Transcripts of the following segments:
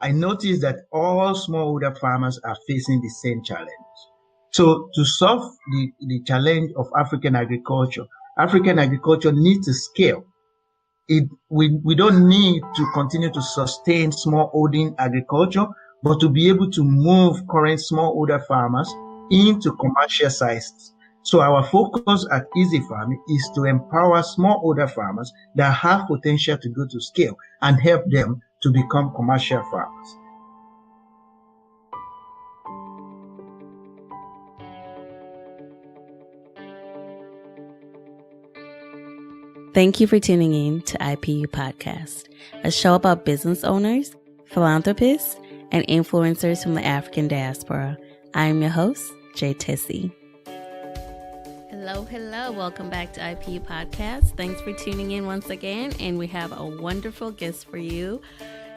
I noticed that all smallholder farmers are facing the same challenge. So to solve the challenge of African agriculture needs to scale. We don't need to continue to sustain small holding agriculture, but to be able to move current smallholder farmers into commercial sizes. So our focus at Easy Farming is to empower smallholder farmers that have potential to go to scale and help them to become commercial farmers. Thank you for tuning in to IPU Podcast, a show about business owners, philanthropists, and influencers from the African diaspora. I am your host, Jay Tessie. Hello. Welcome back to IPU Podcast. Thanks for tuning in once again, and we have a wonderful guest for you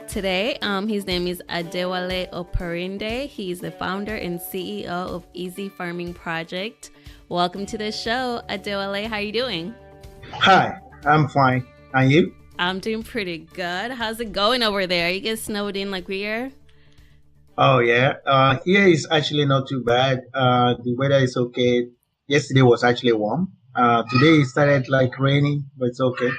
today. His name is Adewale Oparinde. He's the founder and CEO of Easy Farming Project. Welcome to the show, Adewale. How are you doing? Hi, I'm fine. And you? I'm doing pretty good. How's it going over there? You get snowed in like we are? Oh, yeah. Here is actually not too bad. The weather is okay. Yesterday was actually warm. Today it started like raining, but it's okay.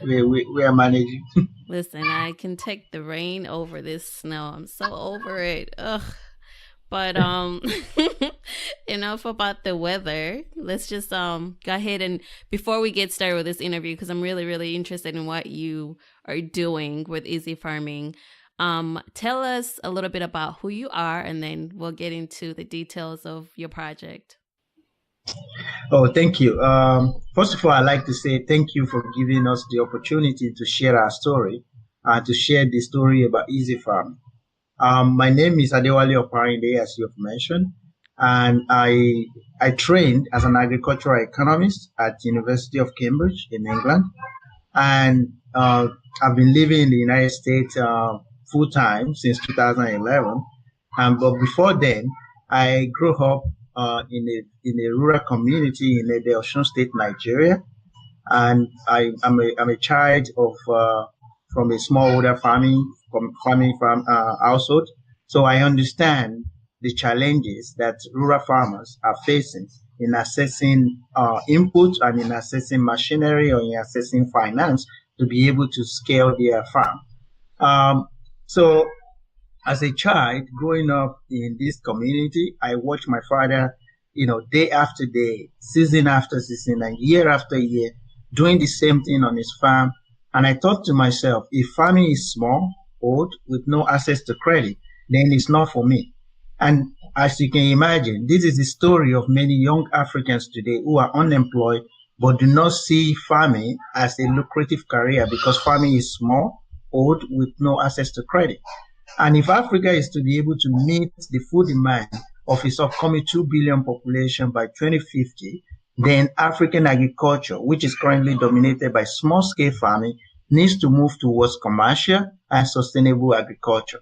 We are managing. Listen, I can take the rain over this snow. I'm so over it. Ugh. But enough about the weather. Let's just go ahead and before we get started with this interview, because I'm really, really interested in what you are doing with Easy Farming. Tell us a little bit about who you are, and then we'll get into the details of your project. Oh, thank you. First of all, I'd like to say thank you for giving us the opportunity to share our story and to share the story about Easy Farming. My name is Adewale Oparinde, as you've mentioned, and I trained as an agricultural economist at the University of Cambridge in England, and I've been living in the United States full time since 2011. But before then, I grew up in a rural community in the Osun State, Nigeria, and I'm a child of from a smallholder farming household. So I understand the challenges that rural farmers are facing in accessing input and in accessing machinery or in accessing finance to be able to scale their farm. So as a child growing up in this community, I watched my father, day after day, season after season, and year after year, doing the same thing on his farm. And I thought to myself, if farming is small, old, with no access to credit, then it's not for me. And as you can imagine, this is the story of many young Africans today who are unemployed but do not see farming as a lucrative career because farming is small, old, with no access to credit. And if Africa is to be able to meet the full demand of its upcoming 2 billion population by 2050, then African agriculture, which is currently dominated by small-scale farming, needs to move towards commercial and sustainable agriculture.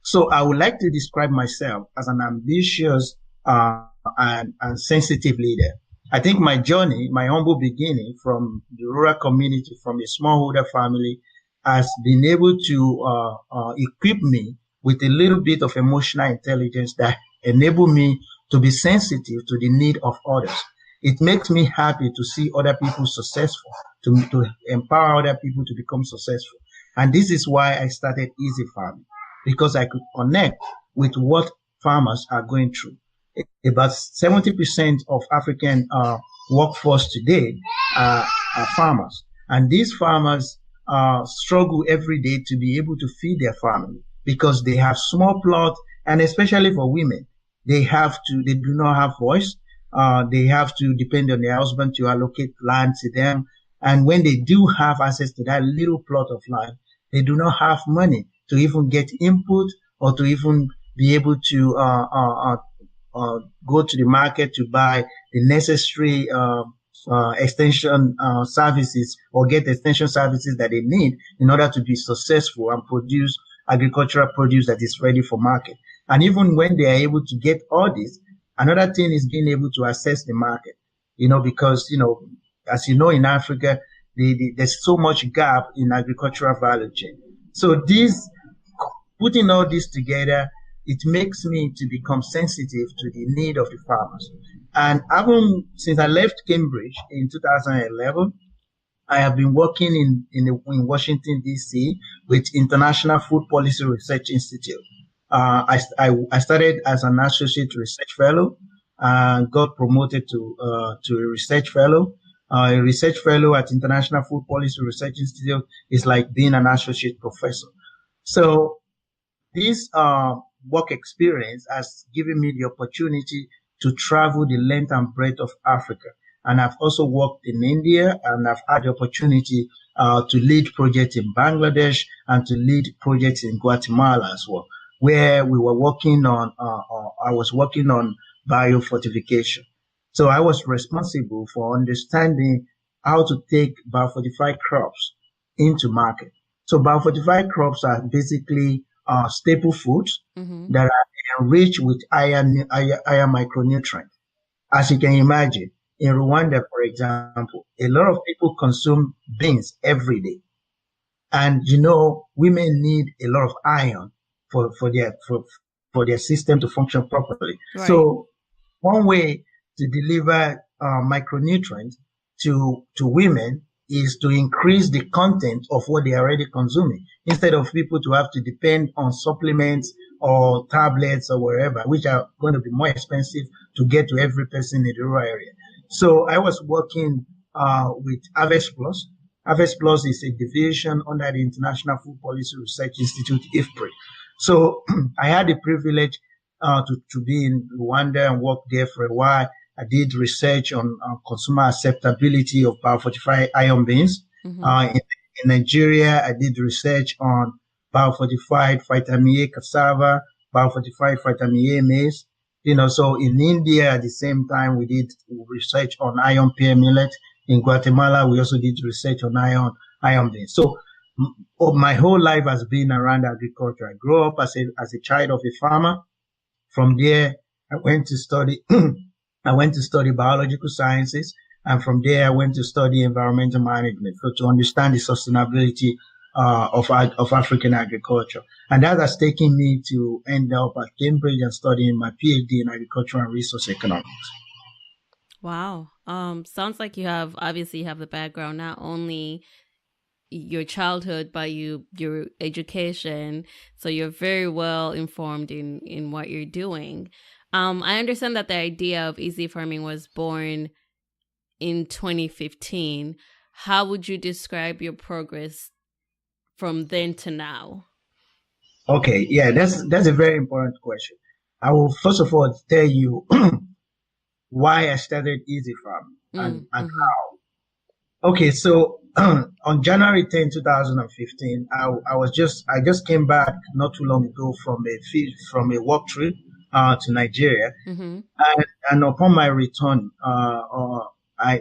So I would like to describe myself as an ambitious and sensitive leader. I think my journey, my humble beginning from the rural community, from a smallholder family, has been able to equip me with a little bit of emotional intelligence that enable me to be sensitive to the need of others. It makes me happy to see other people successful, to empower other people to become successful. And this is why I started Easy Farming, because I could connect with what farmers are going through. About 70% of African workforce today are farmers. And these farmers struggle every day to be able to feed their family because they have small plots, and especially for women, they do not have voice. They have to depend on their husband to allocate land to them. And when they do have access to that little plot of land, they do not have money to even get input or to even be able to go to the market to buy the necessary extension services or get extension services that they need in order to be successful and produce agricultural produce that is ready for market. And even when they are able to get all this, another thing is being able to access the market, because, as you know, in Africa, there's so much gap in agricultural value chain. So these putting all this together, it makes me to become sensitive to the need of the farmers. And since I left Cambridge in 2011, I have been working in Washington, D.C. with International Food Policy Research Institute. I started as an associate research fellow and got promoted to a research fellow. A research fellow at International Food Policy Research Institute is like being an associate professor. So this work experience has given me the opportunity to travel the length and breadth of Africa. And I've also worked in India, and I've had the opportunity to lead projects in Bangladesh and to lead projects in Guatemala as well, where we were working on, I was working on biofortification. So I was responsible for understanding how to take biofortified crops into market. So biofortified crops are basically staple foods that are enriched with iron micronutrient. As you can imagine, in Rwanda, for example, a lot of people consume beans every day. And, women need a lot of iron for their system to function properly. Right. So one way to deliver micronutrients to women is to increase the content of what they are already consuming, instead of people to have to depend on supplements or tablets or wherever, which are going to be more expensive to get to every person in the rural area. So I was working with Harvest Plus. Harvest Plus is a division under the International Food Policy Research Institute, IFPRI. So I had the privilege to be in Rwanda and work there for a while. I did research on consumer acceptability of biofortified iron beans. In Nigeria, I did research on biofortified vitamin A cassava, biofortified vitamin A maize. So in India, at the same time, we did research on iron pear millet. In Guatemala, we also did research on iron beans. So my whole life has been around agriculture. I grew up as a child of a farmer. From there, I went to study biological sciences. And from there, I went to study environmental management to understand the sustainability of African agriculture. And that has taken me to end up at Cambridge and studying my PhD in agriculture and resource economics. Wow. Sounds like you have the background, not only your childhood, but your education. So you're very well informed in what you're doing. I understand that the idea of easy farming was born in 2015. How would you describe your progress from then to now? Okay, yeah, that's a very important question. I will first of all tell you why I started Easy Farm and how. Okay, so on January 10, 2015, I just came back not too long ago from a work trip to Nigeria, and upon my return,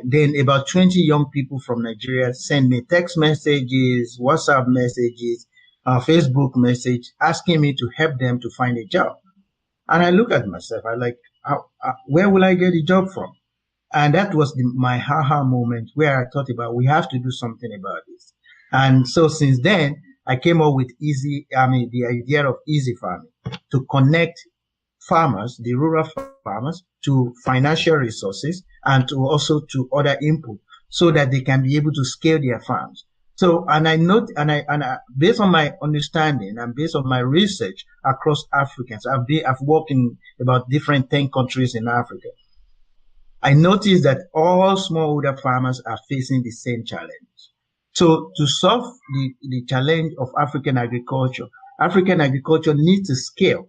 then about 20 young people from Nigeria sent me text messages, WhatsApp messages, Facebook message asking me to help them to find a job. And I look at myself, where will I get a job from? And that was my aha moment where I thought about, we have to do something about this. And so since then, I came up with the idea of easy farming to connect farmers, the rural farmers, to financial resources and to also to other input so that they can be able to scale their farms. So, based on my understanding and based on my research across Africans, I've worked in about 10 countries in Africa. I noticed that all smallholder farmers are facing the same challenge. So to solve the challenge of African agriculture needs to scale.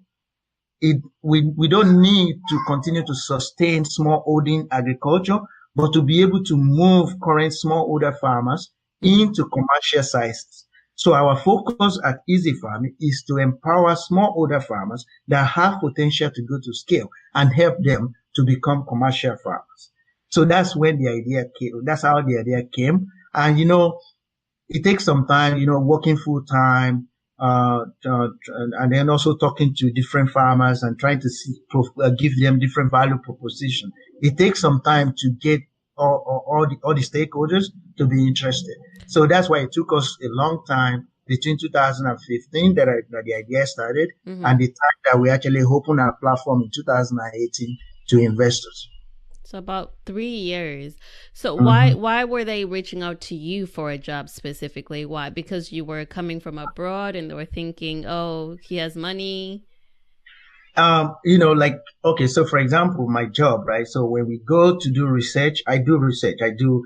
We don't need to continue to sustain smallholding agriculture, but to be able to move current smallholder farmers into commercial sizes. So our focus at Easy Farming is to empower smallholder farmers that have potential to go to scale and help them to become commercial farmers. So that's when the idea came. That's how the idea came. And, it takes some time, working full time, and then also talking to different farmers and trying to give them different value proposition. It takes some time to get all the stakeholders to be interested. So that's why it took us a long time between 2015 that the idea started Mm-hmm. and the time that we actually opened our platform in 2018 to investors. So about 3 years. So Mm-hmm. why were they reaching out to you for a job specifically? Why? Because you were coming from abroad and they were thinking, oh, he has money. Like, okay, so for example, my job, right? So when we go to do research, I do research. I do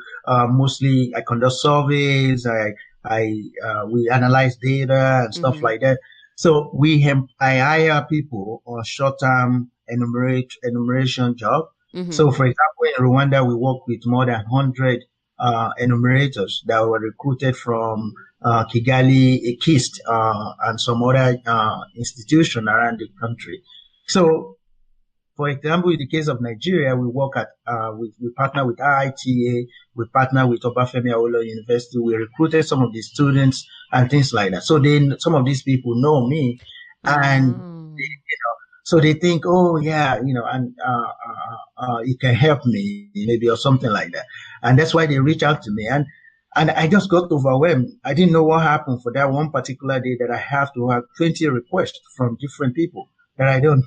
mostly I conduct surveys. We analyze data and stuff Mm-hmm. like that. So I hire people on short-term enumeration job. Mm-hmm. So for example, in Rwanda, we work with more than 100 enumerators that were recruited from Kigali, Ekist, and some other institution around the country. So, for example, in the case of Nigeria, we work at we partner with IITA, we partner with Obafemi Awolowo University. We recruited some of the students and things like that. So then some of these people know me, and Oh. so they think, oh yeah, and it can help me maybe or something like that, and that's why they reach out to me. And I just got overwhelmed. I didn't know what happened for that one particular day that I have to have 20 requests from different people that I don't,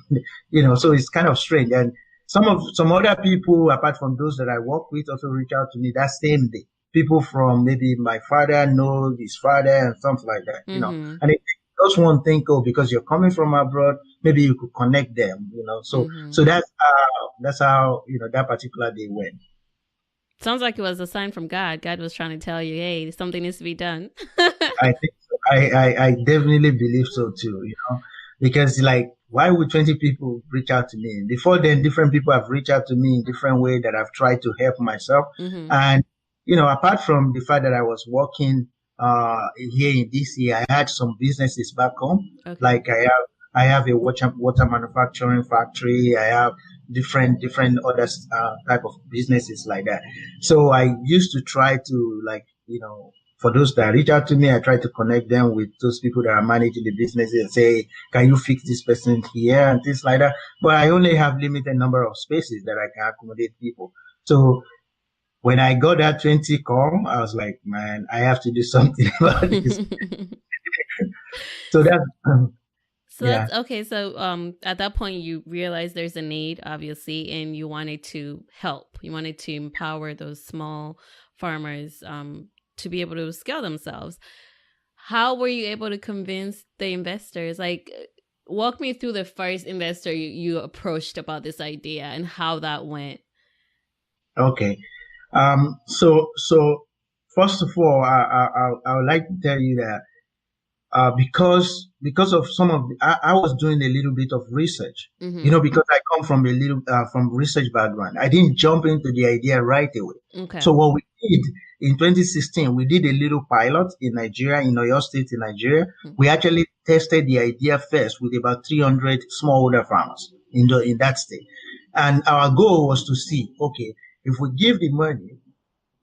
so it's kind of strange. And some other people, apart from those that I work with, also reach out to me that same day. People from maybe my father know his father and something like that. Mm-hmm. And they just won't think, oh, because you're coming from abroad, maybe you could connect them. So Mm-hmm. so that's how that particular day went. Sounds like it was a sign from God. God was trying to tell you, hey, something needs to be done. I think so. I definitely believe so too. Because like, why would 20 people reach out to me? Before then, different people have reached out to me in different ways that I've tried to help myself. Mm-hmm. And, apart from the fact that I was working here in DC, I had some businesses back home. Okay. Like I have a water manufacturing factory. I have different other type of businesses like that. So I used to try to for those that reach out to me, I try to connect them with those people that are managing the businesses and say, can you fix this person here and things like that? But I only have limited number of spaces that I can accommodate people. So when I got that 20 call, I was like, man, I have to do something about this. So that's, So yeah. that's okay. So at that point you realized there's a need, obviously, and you wanted to help. You wanted to empower those small farmers to be able to scale themselves. How were you able to convince the investors? Like, walk me through the first investor you approached about this idea and how that went. Okay. So first of all, I would like to tell you that because of some of I was doing a little bit of research, Mm-hmm. because I come from a little from research background. I didn't jump into the idea right away. Okay. So what we did in 2016, we did a little pilot in Nigeria, in Oyo State, in Nigeria. Mm-hmm. We actually tested the idea first with about 300 smallholder farmers in that state, and our goal was to see, okay, if we give the money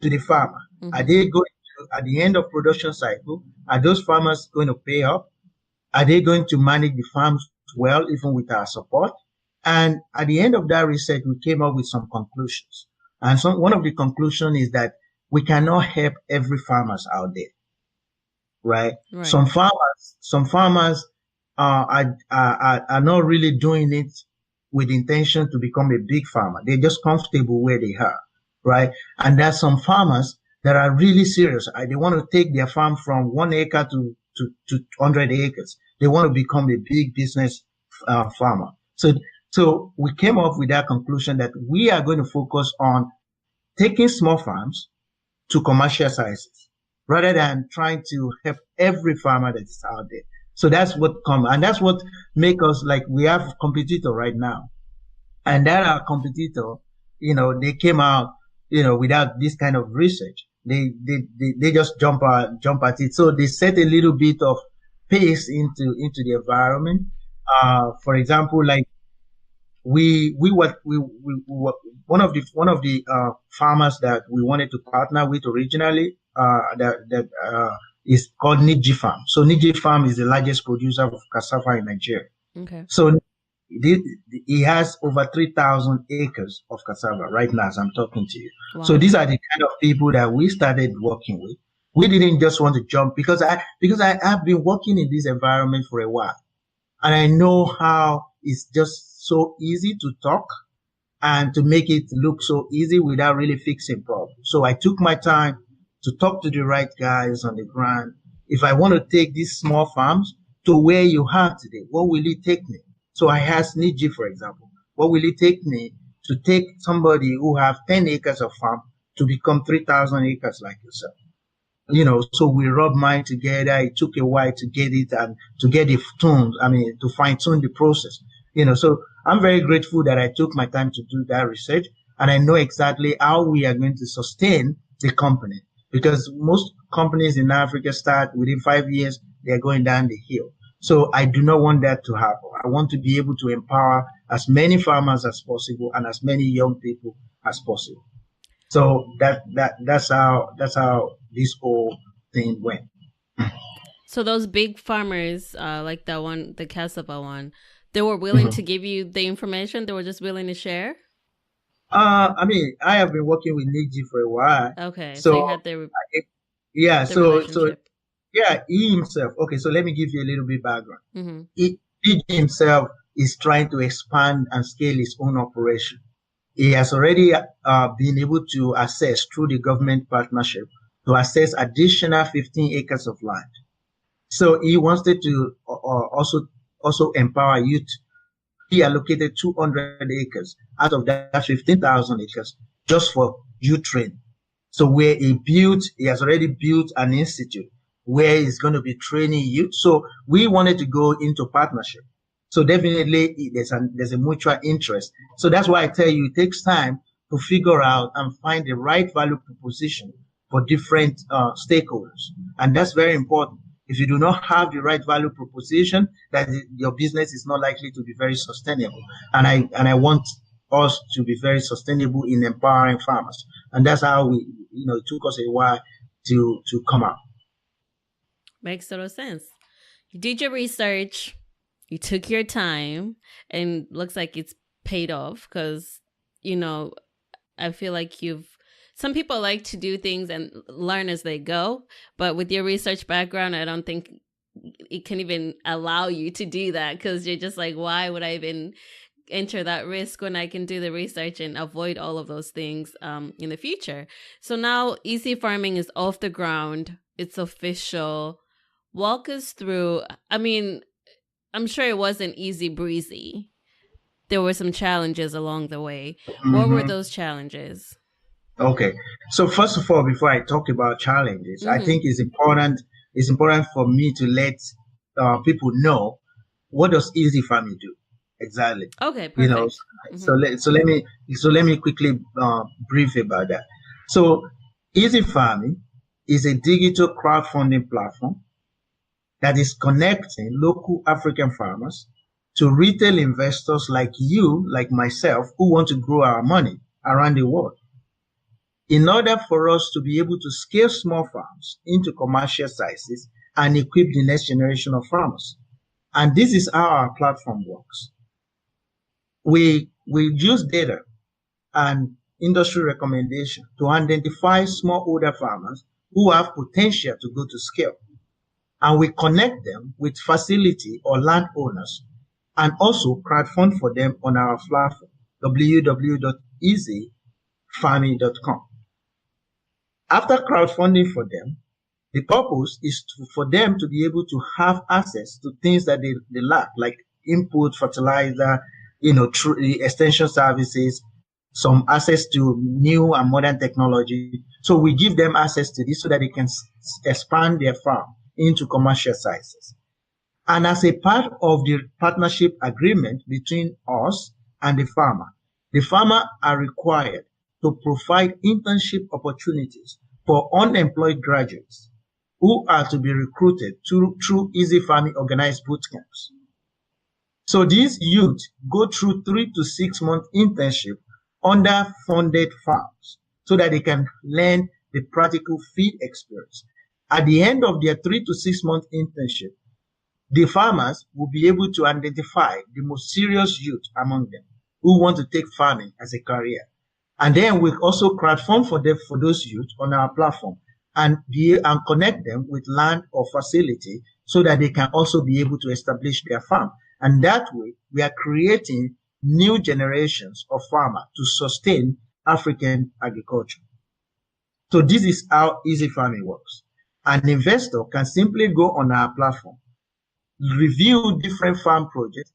to the farmer, Mm-hmm. are they going to, at the end of production cycle, are those farmers going to pay up? Are they going to manage the farms well, even with our support? And at the end of that research, we came up with some conclusions. And one of the conclusions is that we cannot help every farmers out there, right? Right. Some farmers are not really doing it with intention to become a big farmer. They're just comfortable where they are, right? And there's some farmers that are really serious. They want to take their farm from 1 acre to 100 acres. They want to become a big business farmer. So we came up with that conclusion that we are going to focus on taking small farms to commercial sizes rather than trying to help every farmer that is out there. So that's what and that's what make us, like, we have a competitor right now. And that our competitor, they came out, without this kind of research. They just jump at it. So they set a little bit of pace into the environment. For example, like we were one of the farmers that we wanted to partner with originally, that is called Niji Farm. So Niji Farm is the largest producer of cassava in Nigeria. Okay. So he has over 3,000 acres of cassava right now as I'm talking to you. Wow. So these are the kind of people that we started working with. We didn't just want to jump because I have been working in this environment for a while, and I know how it's just so easy to talk and to make it look so easy without really fixing problems. So I took my time to talk to the right guys on the ground. If I want to take these small farms to where you are today, what will it take me? So I asked Niji, for example, what will it take me to take somebody who have 10 acres of farm to become 3,000 acres like yourself? So we rubbed mine together. It took a while to get it and to get it tuned. To fine tune the process. So I'm very grateful that I took my time to do that research, and I know exactly how we are going to sustain the company, because most companies in Africa start within 5 years, they're going down the hill. So I do not want that to happen. I want to be able to empower as many farmers as possible and as many young people as possible. So that's how this whole thing went. So those big farmers, like that one, the cassava one, they were willing to give you the information. They were just willing to share. I have been working with Niji for a while. Okay, so you had the relationship. He himself. Okay, so let me give you a little bit background. Niji himself is trying to expand and scale his own operation. He has already been able to access through the government partnership to access additional 15 acres of land. So he wanted to also empower youth. He allocated 200 acres out of that 15,000 acres just for youth training. So where he has already built an institute where he's going to be training youth. So we wanted to go into partnership. So definitely there's a mutual interest. So that's why I tell you, it takes time to figure out and find the right value proposition for different stakeholders. And that's very important. If you do not have the right value proposition, that your business is not likely to be very sustainable. And I want us to be very sustainable in empowering farmers. And that's how it took us a while to come out. Makes total sense. You did your research. You took your time, and looks like it's paid off because, I feel like some people like to do things and learn as they go, but with your research background, I don't think it can even allow you to do that, because you're just like, why would I even enter that risk when I can do the research and avoid all of those things in the future? So now Easy Farming is off the ground. It's official. Walk us through. I'm sure it wasn't easy breezy. There were some challenges along the way. What were those challenges? Okay. So first of all, before I talk about challenges, I think it's important for me to let people know, what does Easy Farming do exactly? Okay, perfect. So let me quickly brief about that. So Easy Farming is a digital crowdfunding platform that is connecting local African farmers to retail investors like you, like myself, who want to grow our money around the world. In order for us to be able to scale small farms into commercial sizes and equip the next generation of farmers. And this is how our platform works. We use data and industry recommendation to identify smallholder farmers who have potential to go to scale. And we connect them with facility or landowners, and also crowdfund for them on our platform, www.easyfarming.com. After crowdfunding for them, the purpose is for them to be able to have access to things that they lack, like input, fertilizer, extension services, some access to new and modern technology. So we give them access to this so that they can expand their farm into commercial sizes. And as a part of the partnership agreement between us and the farmer are required to provide internship opportunities for unemployed graduates who are to be recruited through Easy Farming organized boot camps. So these youth go through 3 to 6 month internship under funded farms so that they can learn the practical field experience. At the end of their 3 to 6 month internship, the farmers will be able to identify the most serious youth among them who want to take farming as a career. And then we also crowdfund for those youth on our platform. and connect them with land or facility so that they can also be able to establish their farm. And that way, we are creating new generations of farmers to sustain African agriculture. So this is how easy farming works. An investor can simply go on our platform, review different farm projects,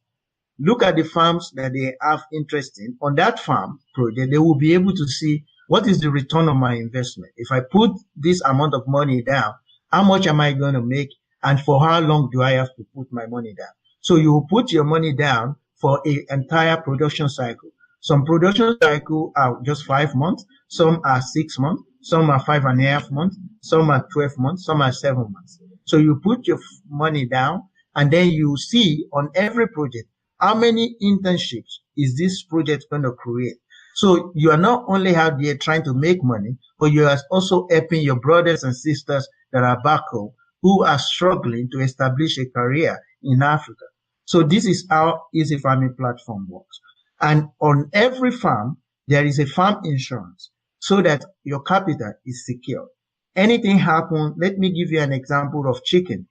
look at the farms that they have interest in. On that farm project, they will be able to see what is the return on my investment. If I put this amount of money down, how much am I going to make, and for how long do I have to put my money down? So you will put your money down for an entire production cycle. Some production cycle are just 5 months, some are 6 months, some are 5.5 months, some are 12 months, some are 7 months. So you put your money down, and then you see on every project how many internships is this project going to create. So you are not only out there trying to make money, but you are also helping your brothers and sisters that are back home who are struggling to establish a career in Africa. So this is how Easy Farming platform works. And on every farm, there is a farm insurance so that your capital is secure. Anything happens, let me give you an example of chicken.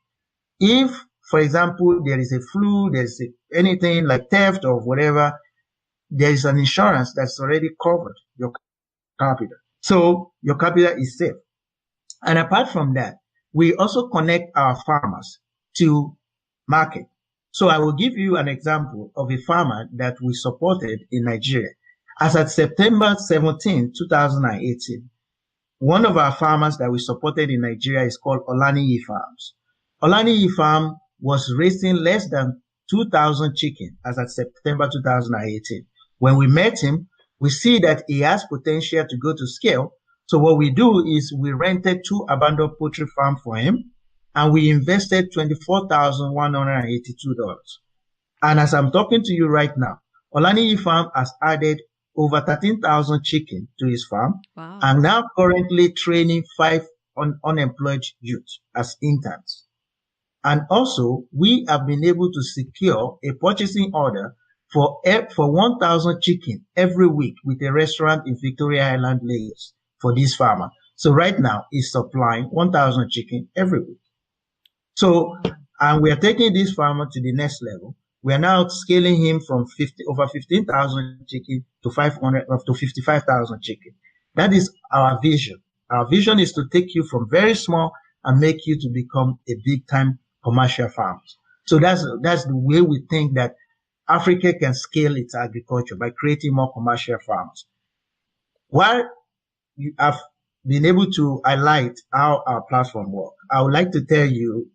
If, for example, there is a flu, there's anything like theft or whatever, there is an insurance that's already covered your capital. So your capital is safe. And apart from that, we also connect our farmers to market. So I will give you an example of a farmer that we supported in Nigeria. As at September 17, 2018, one of our farmers that we supported in Nigeria is called Olaniyi Farms. Olaniyi Farm was raising less than 2,000 chickens as at September 2018. When we met him, we see that he has potential to go to scale. So what we do is we rented 2 abandoned poultry farms for him, and we invested $24,182. And as I'm talking to you right now, Olaniyi Farm has added over 13,000 chickens to his farm. Wow. And now currently training 5 unemployed youth as interns. And also, we have been able to secure a purchasing order for 1,000 chicken every week with a restaurant in Victoria Island, Lagos for this farmer. So right now, he's supplying 1,000 chicken every week. So, and we are taking this farmer to the next level. We are now scaling him from over 15,000 chicken to 55,000 chicken. That is our vision. Our vision is to take you from very small and make you to become a big-time commercial farmer. So that's the way we think that Africa can scale its agriculture, by creating more commercial farms. While you have been able to highlight how our platform works, I would like to tell you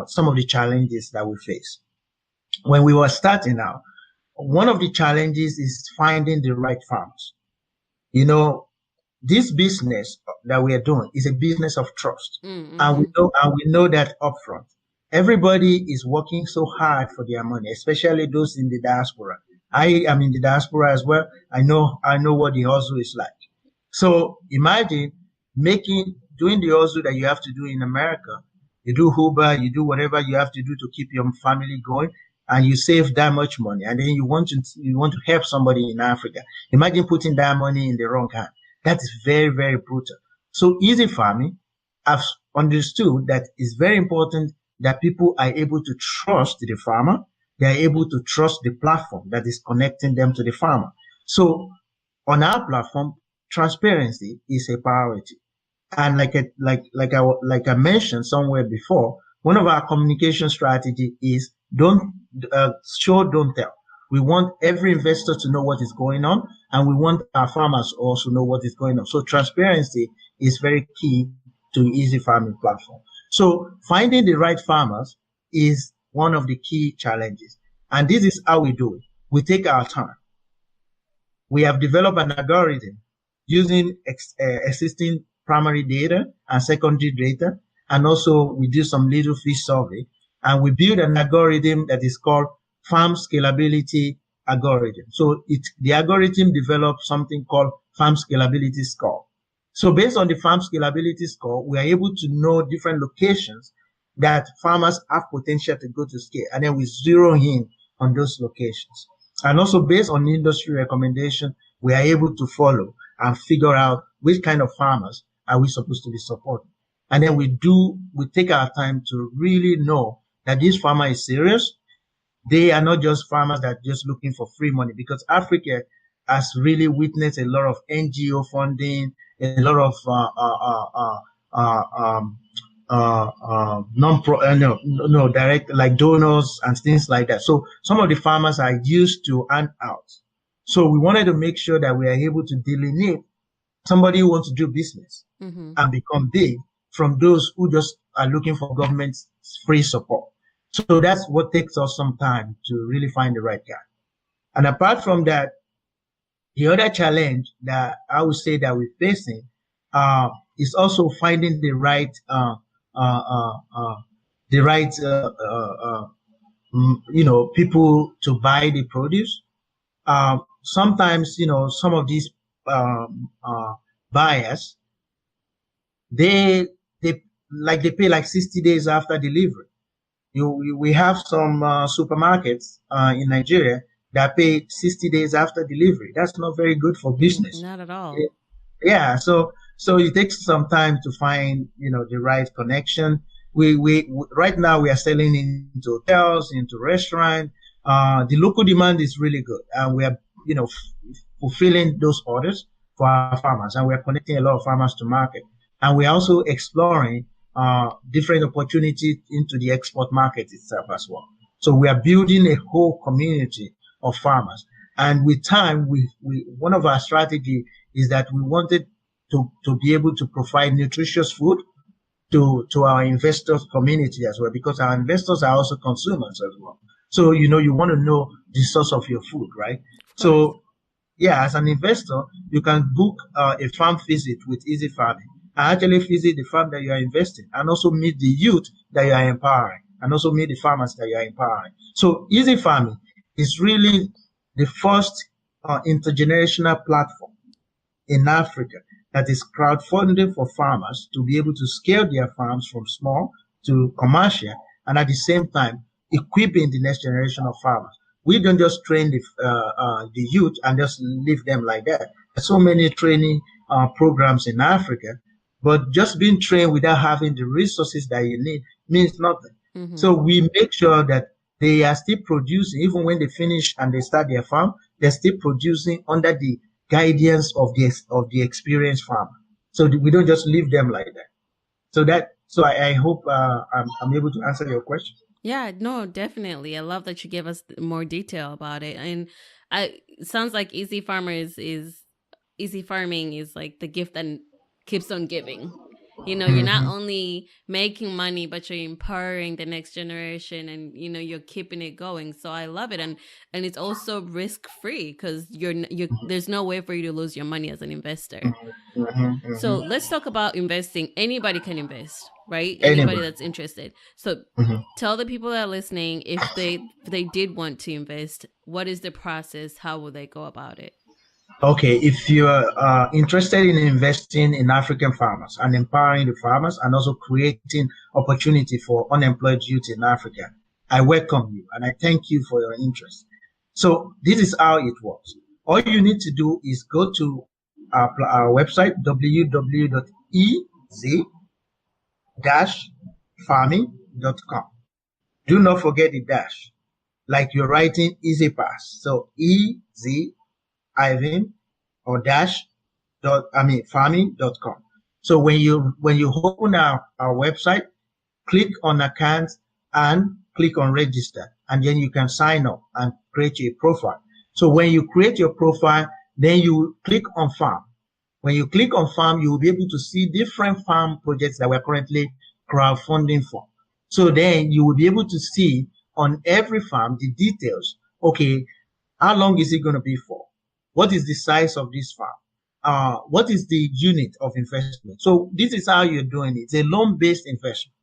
some of the challenges that we face. When we were starting out, one of the challenges is finding the right farms. You know, this business that we are doing is a business of trust. Mm-hmm. And we know that upfront. Everybody is working so hard for their money, especially those in the diaspora. I am in the diaspora as well. I know what the hustle is like. So imagine doing the hustle that you have to do in America. You do Uber, you do whatever you have to do to keep your family going, and you save that much money, and then you want to help somebody in Africa. Imagine putting that money in the wrong hand. That is very, very brutal. So Easy Farming, I've understood that it's very important that people are able to trust the farmer. They are able to trust the platform that is connecting them to the farmer. So on our platform, transparency is a priority. And like I mentioned somewhere before, one of our communication strategy is don't tell. We want every investor to know what is going on, and we want our farmers also know what is going on. So transparency is very key to Easy Farming platform. So finding the right farmers is one of the key challenges. And this is how we do it. We take our time. We have developed an algorithm using existing primary data and secondary data. And also we do some little fish survey. And we build an algorithm that is called farm scalability algorithm. So the algorithm develops something called farm scalability score. So based on the farm scalability score, we are able to know different locations that farmers have potential to go to scale. And then we zero in on those locations. And also based on industry recommendation, we are able to follow and figure out which kind of farmers are we supposed to be supporting. And then we take our time to really know that this farmer is serious. They are not just farmers that are just looking for free money, because Africa has really witnessed a lot of NGO funding, a lot of direct, like donors and things like that. So some of the farmers are used to handouts. So we wanted to make sure that we are able to delineate somebody who wants to do business and become big from those who just are looking for government free support. So that's what takes us some time to really find the right guy. And apart from that, the other challenge that I would say that we're facing is also finding the right people to buy the produce. Sometimes, some of these buyers, they pay like 60 days after delivery. We have some supermarkets in Nigeria that pay 60 days after delivery. That's not very good for business. Not at all. Yeah, so it takes some time to find the right connection. We right now we are selling into hotels, into restaurants. The local demand is really good, and we are fulfilling those orders for our farmers, and we are connecting a lot of farmers to market, and we are also exploring different opportunities into the export market itself as well. So we are building a whole community of farmers, and with time, we one of our strategy is that we wanted to be able to provide nutritious food to our investors community as well, because our investors are also consumers as well. So you want to know the source of your food, right? So yeah, as an investor, you can book a farm visit with Easy Farming and actually visit the farm that you are investing, and also meet the youth that you are empowering, and also meet the farmers that you are empowering. So Easy Farming is really the first intergenerational platform in Africa that is crowdfunding for farmers to be able to scale their farms from small to commercial, and at the same time equipping the next generation of farmers. We don't just train the youth and just leave them like that. There's so many training programs in Africa, but just being trained without having the resources that you need means nothing. So we make sure that they are still producing, even when they finish and they start their farm, they're still producing under the guidance of the experienced farmer. So we don't just leave them like that. So I hope I'm able to answer your question. Yeah, no, definitely. I love that you give us more detail about it. And it sounds like Easy Farming is like the gift that keeps on giving. You're not only making money, but you're empowering the next generation, and you're keeping it going. So I love it, and it's also risk free, because there's no way for you to lose your money as an investor. So let's talk about investing. Anybody can invest, right? Anybody that's interested. So tell the people that are listening, if they did want to invest, what is the process? How will they go about it? Okay, if you are interested in investing in African farmers and empowering the farmers, and also creating opportunity for unemployed youth in Africa, I welcome you and I thank you for your interest. So this is how it works. All you need to do is go to our website, www.easy-farming.com. Do not forget the dash, like you're writing Easy Pass. So easy or farming.com. So when you open our website, click on account and click on register, and then you can sign up and create a profile. So when you create your profile, then you click on farm. When you click on farm, you will be able to see different farm projects that we're currently crowdfunding for. So then you will be able to see on every farm the details. Okay, how long is it going to be for? What is the size of this farm? What is the unit of investment? So this is how you're doing it. It's a loan-based investment.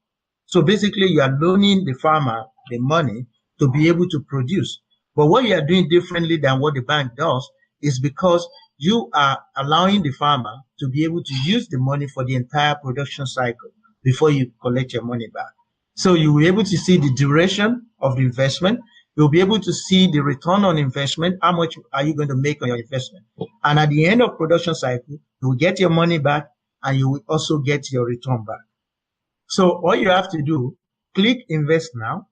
So basically, you are loaning the farmer the money to be able to produce. But what you are doing differently than what the bank does is because you are allowing the farmer to be able to use the money for the entire production cycle before you collect your money back. So you will be able to see the duration of the investment. You'll be able to see the return on investment. How much are you going to make on your investment? And at the end of production cycle, you will get your money back, and you will also get your return back. So all you have to do, click invest now,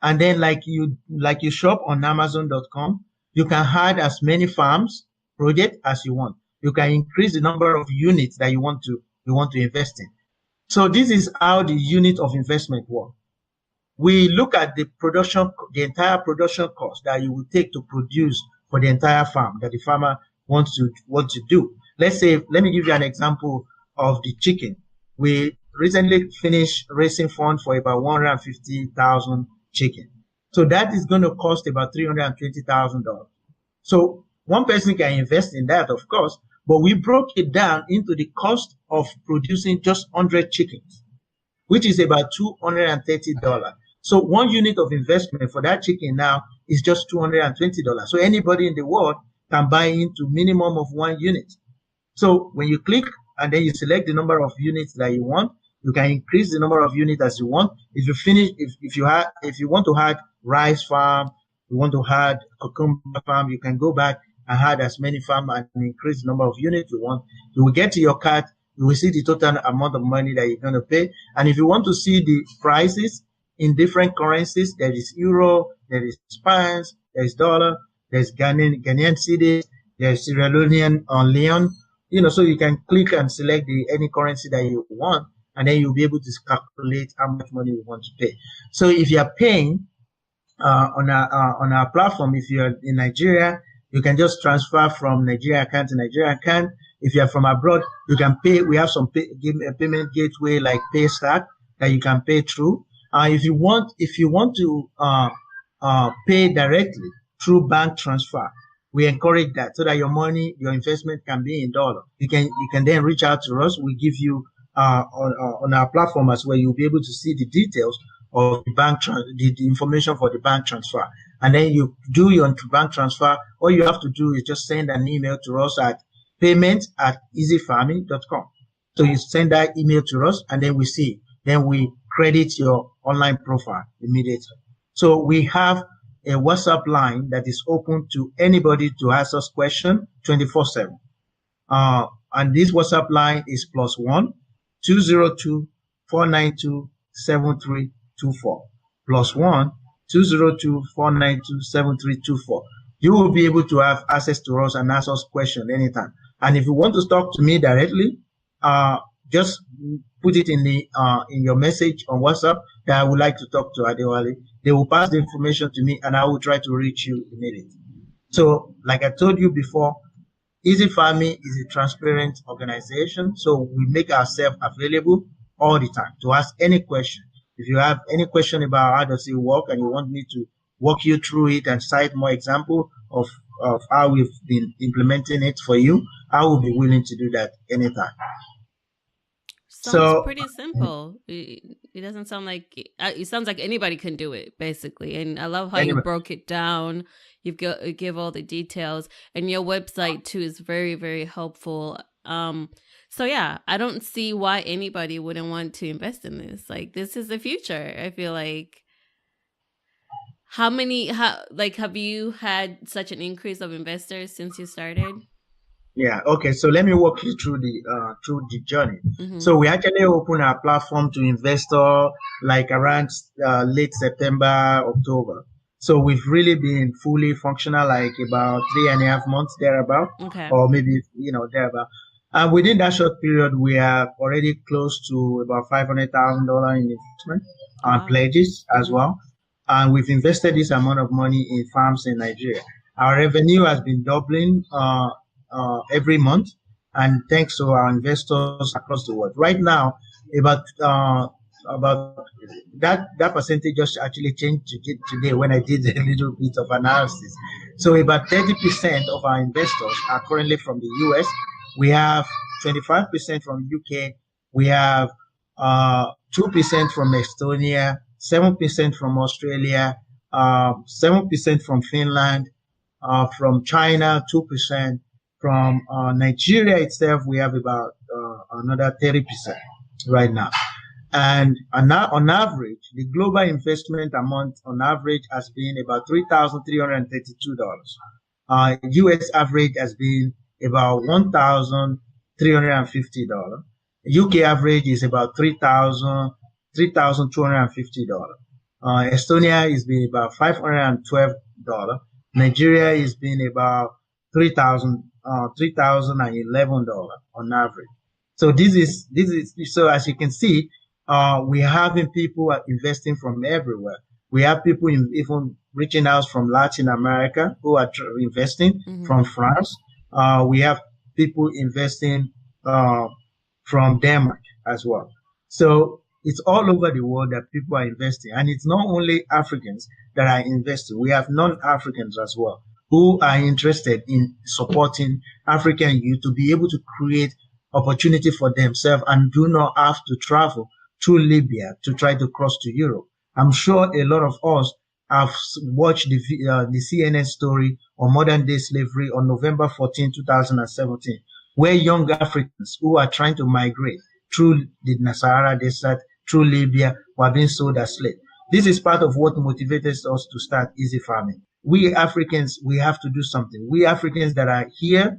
and then like you shop on Amazon.com, you can add as many farms, projects as you want. You can increase the number of units that you want to invest in. So this is how the unit of investment works. We look at the entire production cost that you will take to produce for the entire farm that the farmer wants to do. Let me give you an example of the chicken. We recently finished raising funds for about 150,000 chicken. So that is going to cost about $320,000. So one person can invest in that, of course, but we broke it down into the cost of producing just 100 chickens, which is about $230. So one unit of investment for that chicken now is just $220. So anybody in the world can buy into minimum of one unit. So when you click and then you select the number of units that you want, you can increase the number of units as you want. If you want to add rice farm, you want to add cucumber farm, you can go back and add as many farm and increase the number of units you want. You will get to your cart, you will see the total amount of money that you're going to pay. And if you want to see the prices in different currencies, there is euro, there is pounds, there is dollar, there's Ghanaian cedis, there's Sierra Leonean leon. So you can click and select any currency that you want, and then you'll be able to calculate how much money you want to pay. So if you are paying on our platform, if you're in Nigeria, you can just transfer from Nigeria account to Nigeria account. If you are from abroad, you can pay. We have some payment gateway like PayStack that you can pay through. If you want to pay directly through bank transfer, we encourage that so that your investment can be in dollar. You can then reach out to us. We give you on our platform as well. You'll be able to see the details of the information for the bank transfer, and then you do your bank transfer. All you have to do is just send an email to us at payment@easyfarming.com. So you send that email to us, and then we see. Then we credit your online profile immediately. So we have a WhatsApp line that is open to anybody to ask us questions 24/7. And this WhatsApp line is +1 202 492 7324 +1 202 492 7324. You will be able to have access to us and ask us questions anytime. And if you want to talk to me directly, just put it in your message on WhatsApp that I would like to talk to Adewale. They will pass the information to me, and I will try to reach you immediately. So, like I told you before, Easy Farming is a transparent organization, so we make ourselves available all the time to ask any question. If you have any question about how does it work and you want me to walk you through it and cite more example of how we've been implementing it for you, I will be willing to do that anytime. Sounds pretty simple. It doesn't sound like it sounds like anybody can do it, basically. And I love how you broke it down. You give all the details, and your website too is very, very helpful. So yeah, I don't see why anybody wouldn't want to invest in this. Like, this is the future. I feel like. Have you had such an increase of investors since you started? Yeah. Okay. So let me walk you through the journey. Mm-hmm. So we actually opened our platform to investors like around late September, October. So we've really been fully functional like about 3.5 months thereabout, okay, or maybe thereabout. And within that short period, we are already close to about $500,000 in investment and pledges as well. And we've invested this amount of money in farms in Nigeria. Our revenue has been doubling every month, and thanks to our investors across the world. Right now, about that percentage just actually changed today when I did a little bit of analysis. So about 30% of our investors are currently from the US. We have 25% from UK. We have 2% from Estonia, 7% from Australia, 7% from Finland, from China, 2%. From Nigeria itself, we have about another 30% right now. And on average, the global investment amount on average has been about $3,332. US average has been about $1,350. UK average is about $3,250. Estonia is been about $512. Nigeria is been about $3,011 on average. So this is so as you can see, we having people investing from everywhere. We have people even reaching out from Latin America who are investing from France. We have people investing from Denmark as well. So it's all over the world that people are investing. And it's not only Africans that are investing. We have non-Africans as well who are interested in supporting African youth to be able to create opportunity for themselves and do not have to travel through Libya to try to cross to Europe. I'm sure a lot of us have watched the CNN story on modern day slavery on November 14, 2017, where young Africans who are trying to migrate through the Sahara Desert, through Libya, were being sold as slaves. This is part of what motivated us to start Easy Farming. We Africans, we have to do something. We Africans that are here,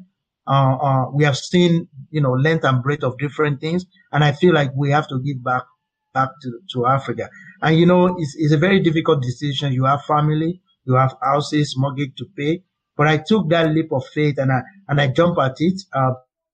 we have seen, length and breadth of different things, and I feel like we have to give back to Africa. And it's a very difficult decision. You have family, you have houses, mortgage to pay, but I took that leap of faith and I jumped at it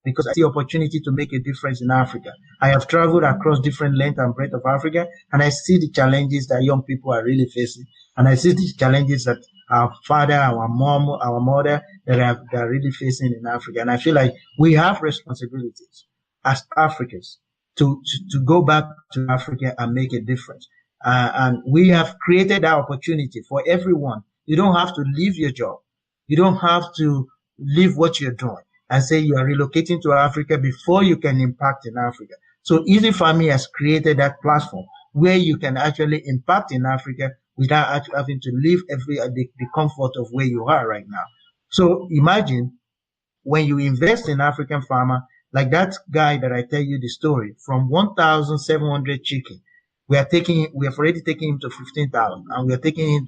because I see opportunity to make a difference in Africa. I have traveled across different length and breadth of Africa, and I see the challenges that young people are really facing, and I see the challenges that our father, our mom, our mother that are really facing in Africa. And I feel like we have responsibilities as Africans to go back to Africa and make a difference. And we have created that opportunity for everyone. You don't have to leave your job. You don't have to leave what you're doing and say you are relocating to Africa before you can impact in Africa. So Easy Farming has created that platform where you can actually impact in Africa without having to leave the comfort of where you are right now. So imagine when you invest in African farmer, like that guy that I tell you the story, from 1,700 chicken, we have already taken him to 15,000, and we are taking him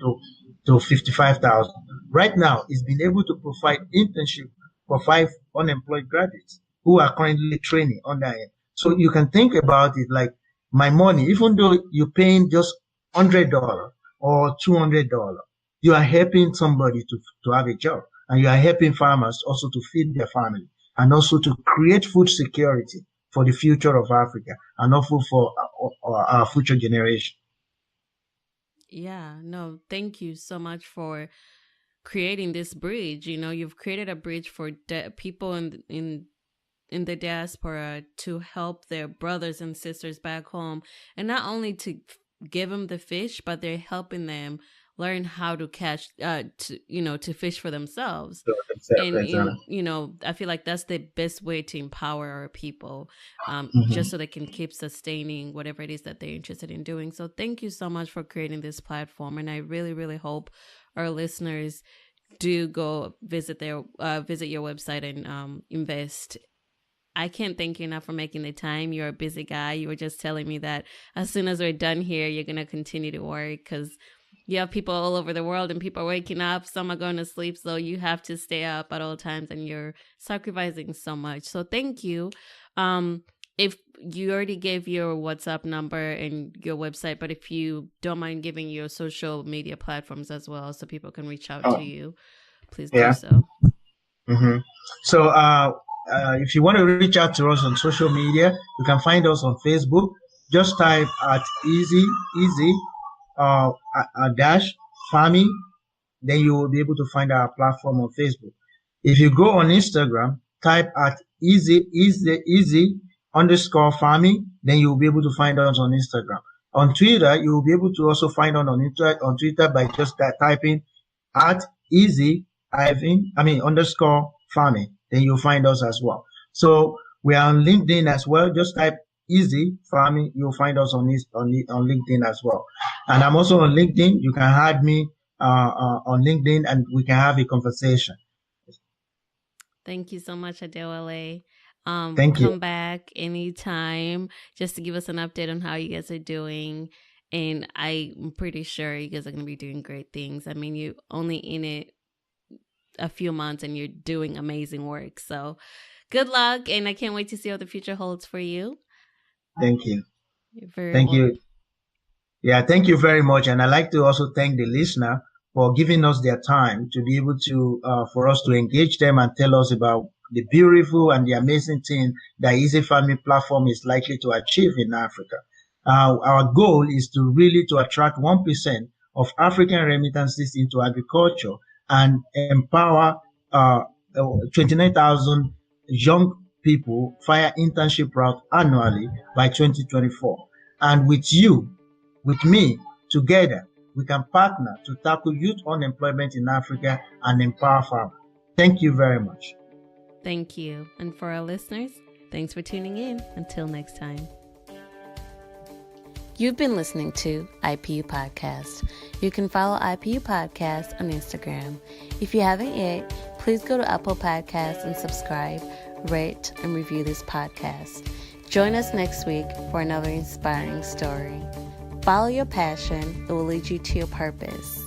to 55,000. Right now, he's been able to provide internship for 5 unemployed graduates who are currently training under him. So you can think about it like my money, even though you're paying just $100 or $200, you are helping somebody to have a job, and you are helping farmers also to feed their family and also to create food security for the future of Africa and also for our future generation. Yeah, no, thank you so much for creating this bridge. You've created a bridge for people in the diaspora to help their brothers and sisters back home, and not only to give them the fish, but they're helping them learn how to catch to fish for themselves. And I feel like that's the best way to empower our people, just so they can keep sustaining whatever it is that they're interested in doing. So thank you so much for creating this platform, and I really, really hope our listeners do go visit your website and invest. I can't thank you enough for making the time. You're a busy guy. You were just telling me that as soon as we're done here, you're going to continue to work because you have people all over the world and people are waking up. Some are going to sleep. So you have to stay up at all times and you're sacrificing so much. So thank you. If you already gave your WhatsApp number and your website, but if you don't mind giving your social media platforms as well so people can reach out to you, please do so. Mm-hmm. So, if you want to reach out to us on social media, you can find us on Facebook. Just type at easy dash farming, then you will be able to find our platform on Facebook. If you go on Instagram, type at easy underscore farming, then you will be able to find us on Instagram. On Twitter, you will be able to also find us on Twitter by just typing at underscore farming. Then you'll find us as well. So we are on LinkedIn as well. Just type Easy Farming. You'll find us on LinkedIn as well. And I'm also on LinkedIn. You can add me on LinkedIn and we can have a conversation. Thank you so much, Adewale. Thank you. Come back anytime just to give us an update on how you guys are doing. And I'm pretty sure you guys are going to be doing great things. I mean, you're only in it a few months and you're doing amazing work. So good luck. And I can't wait to see what the future holds for you. Thank you. You're very Thank welcome. you. Yeah, thank you very much. And I'd like to also thank the listener for giving us their time to be able to, for us to engage them and tell us about the beautiful and the amazing thing that Easy Farming platform is likely to achieve in Africa. Our goal is to really to attract 1% of African remittances into agriculture and empower uh, 29,000 young people via internship route annually by 2024. And with you, with me, together, we can partner to tackle youth unemployment in Africa and empower farmers. Thank you very much. Thank you. And for our listeners, thanks for tuning in. Until next time. You've been listening to IPU Podcast. You can follow IPU Podcast on Instagram. If you haven't yet, please go to Apple Podcasts and subscribe, rate, and review this podcast. Join us next week for another inspiring story. Follow your passion, it will lead you to your purpose.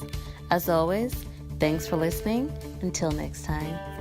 As always, thanks for listening. Until next time.